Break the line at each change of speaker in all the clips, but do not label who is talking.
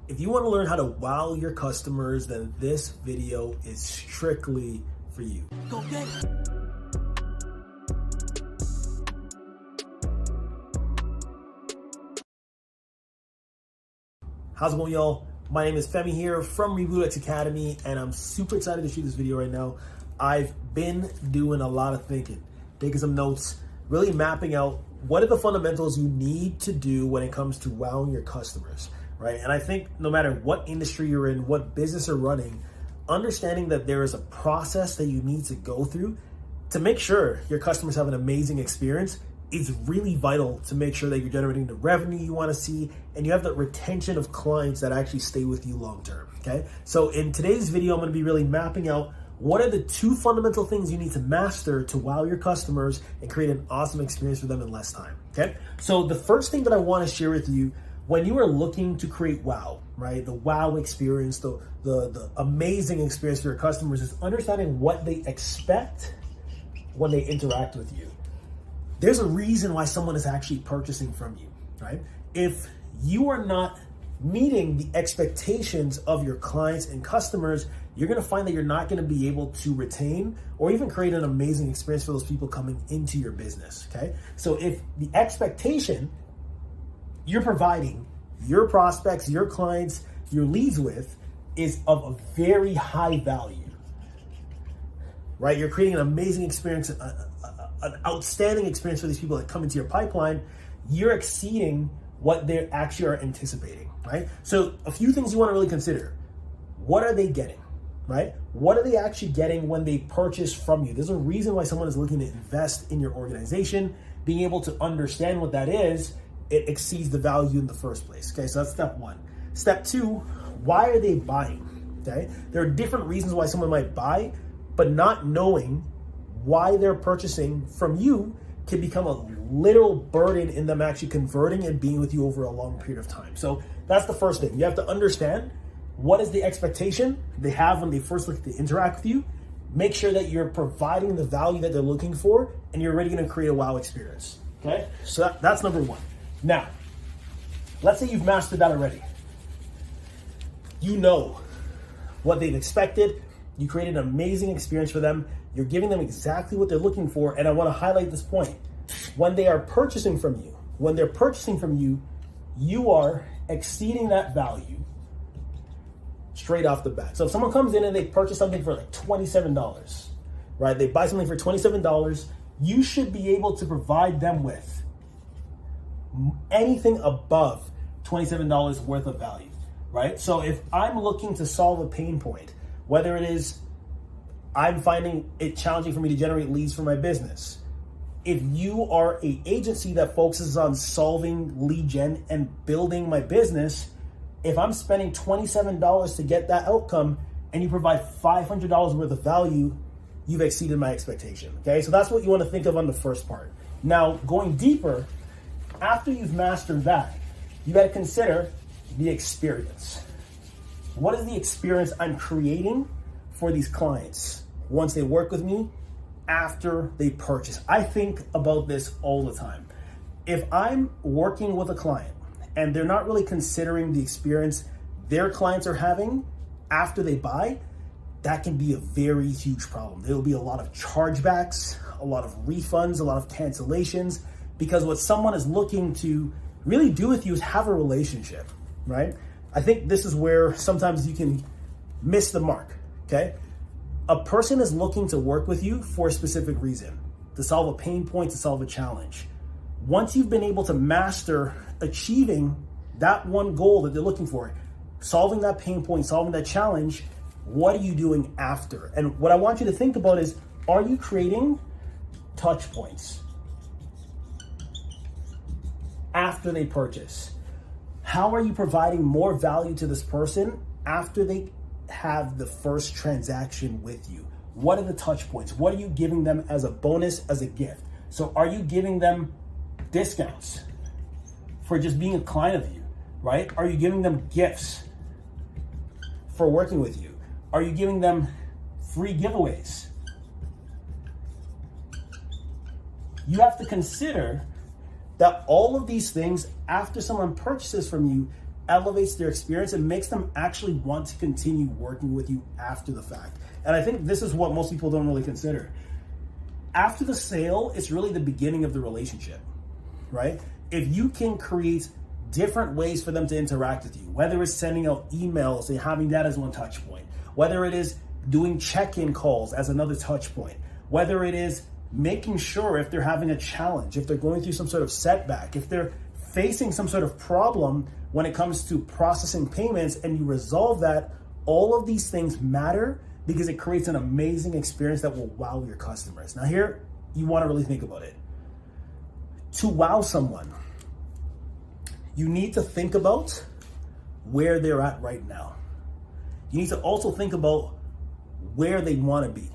If you want to learn how to wow your customers, then this video is strictly for you. Go get it. How's it going, y'all? My name is Femi here from RebootX Academy, and I'm super excited to shoot this video right now. I've been doing a lot of thinking, taking some notes, really mapping out what are the fundamentals you need to do when it comes to wowing your customers, right? And I think no matter what industry you're in, what business you're running, understanding that there is a process that you need to go through to make sure your customers have an amazing experience is really vital to make sure that you're generating the revenue you want to see and you have the retention of clients that actually stay with you long term, okay? So in today's video, I'm going to be really mapping out what are the two fundamental things you need to master to wow your customers and create an awesome experience for them in less time, okay? So the first thing that I want to share with you, when you are looking to create wow, right? The wow experience, the amazing experience for your customers is understanding what they expect when they interact with you. There's a reason why someone is actually purchasing from you, right? If you are not meeting the expectations of your clients and customers, you're gonna find that you're not gonna be able to retain or even create an amazing experience for those people coming into your business, okay? So if the expectation you're providing your prospects, your clients, your leads with is of a very high value, right? You're creating an amazing experience, an outstanding experience for these people that come into your pipeline, you're exceeding what they actually are anticipating, right? So a few things you want to really consider. What are they getting, right? What are they actually getting when they purchase from you? There's a reason why someone is looking to invest in your organization. Being able to understand what that is, it exceeds the value in the first place, okay? So that's step one. Step two, why are they buying, okay? There are different reasons why someone might buy, but not knowing why they're purchasing from you can become a literal burden in them actually converting and being with you over a long period of time. So that's the first thing. You have to understand what is the expectation they have when they first look to interact with you. Make sure that you're providing the value that they're looking for and you're already gonna create a wow experience, okay? So that's number one. Now, let's say you've mastered that already. You know what they've expected. You create an amazing experience for them. You're giving them exactly what they're looking for. And I want to highlight this point. When they are purchasing from you, you are exceeding that value straight off the bat. So if someone comes in and they purchase something for like $27, right? They buy something for $27, you should be able to provide them with anything above $27 worth of value, right? So if I'm looking to solve a pain point, whether it is I'm finding it challenging for me to generate leads for my business. If you are an agency that focuses on solving lead gen and building my business, if I'm spending $27 to get that outcome and you provide $500 worth of value, you've exceeded my expectation, okay? So that's what you want to think of on the first part. Now, going deeper, after you've mastered that, you got to consider the experience. What is the experience I'm creating for these clients once they work with me after they purchase? I think about this all the time. If I'm working with a client and they're not really considering the experience their clients are having after they buy, that can be a very huge problem. There will be a lot of chargebacks, a lot of refunds, a lot of cancellations, because what someone is looking to really do with you is have a relationship, right? I think this is where sometimes you can miss the mark, okay? A person is looking to work with you for a specific reason, to solve a pain point, to solve a challenge. Once you've been able to master achieving that one goal that they're looking for, solving that pain point, solving that challenge, what are you doing after? And what I want you to think about is, are you creating touch points after they purchase? How are you providing more value to this person after they have the first transaction with you? What are the touch points? What are you giving them as a bonus, as a gift? So are you giving them discounts for just being a client of you, right? Are you giving them gifts for working with you? Are you giving them free giveaways? You have to consider that all of these things, after someone purchases from you, elevates their experience and makes them actually want to continue working with you after the fact. And I think this is what most people don't really consider. After the sale, it's really the beginning of the relationship, right? If you can create different ways for them to interact with you, whether it's sending out emails and having that as one touch point, whether it is doing check-in calls as another touch point, whether it is making sure if they're having a challenge, if they're going through some sort of setback, if they're facing some sort of problem when it comes to processing payments and you resolve that, all of these things matter because it creates an amazing experience that will wow your customers. Now here, you want to really think about it. To wow someone, you need to think about where they're at right now. You need to also think about where they want to be.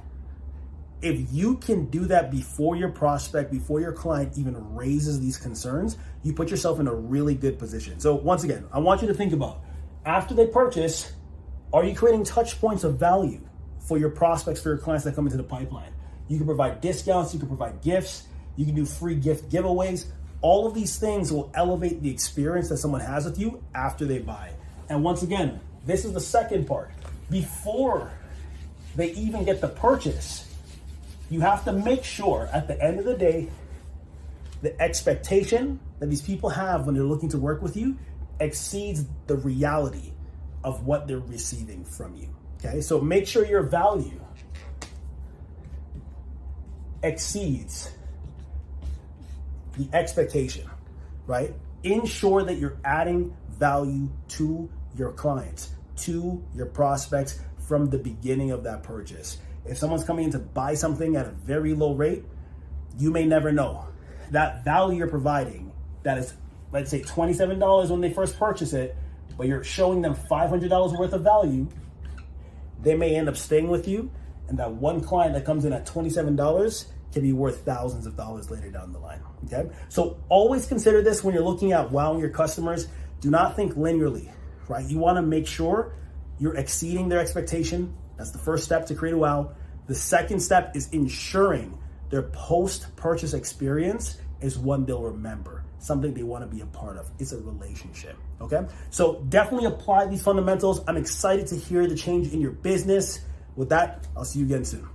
If you can do that before your prospect, before your client even raises these concerns, you put yourself in a really good position. So once again, I want you to think about, after they purchase, are you creating touch points of value for your prospects, for your clients that come into the pipeline? You can provide discounts, you can provide gifts, you can do free gift giveaways. All of these things will elevate the experience that someone has with you after they buy. And once again, this is the second part. Before they even get the purchase, you have to make sure at the end of the day, the expectation that these people have when they're looking to work with you exceeds the reality of what they're receiving from you. Okay, so make sure your value exceeds the expectation, right? Ensure that you're adding value to your clients, to your prospects from the beginning of that purchase. If someone's coming in to buy something at a very low rate, you may never know. That value you're providing, that is, let's say $27 when they first purchase it, but you're showing them $500 worth of value, they may end up staying with you. And that one client that comes in at $27 can be worth thousands of dollars later down the line, okay? So always consider this when you're looking at wowing your customers. Do not think linearly, right? You wanna make sure you're exceeding their expectation. That's the first step to create a wow. The second step is ensuring their post-purchase experience is one they'll remember, something they want to be a part of. It's a relationship, okay? So definitely apply these fundamentals. I'm excited to hear the change in your business. With that, I'll see you again soon.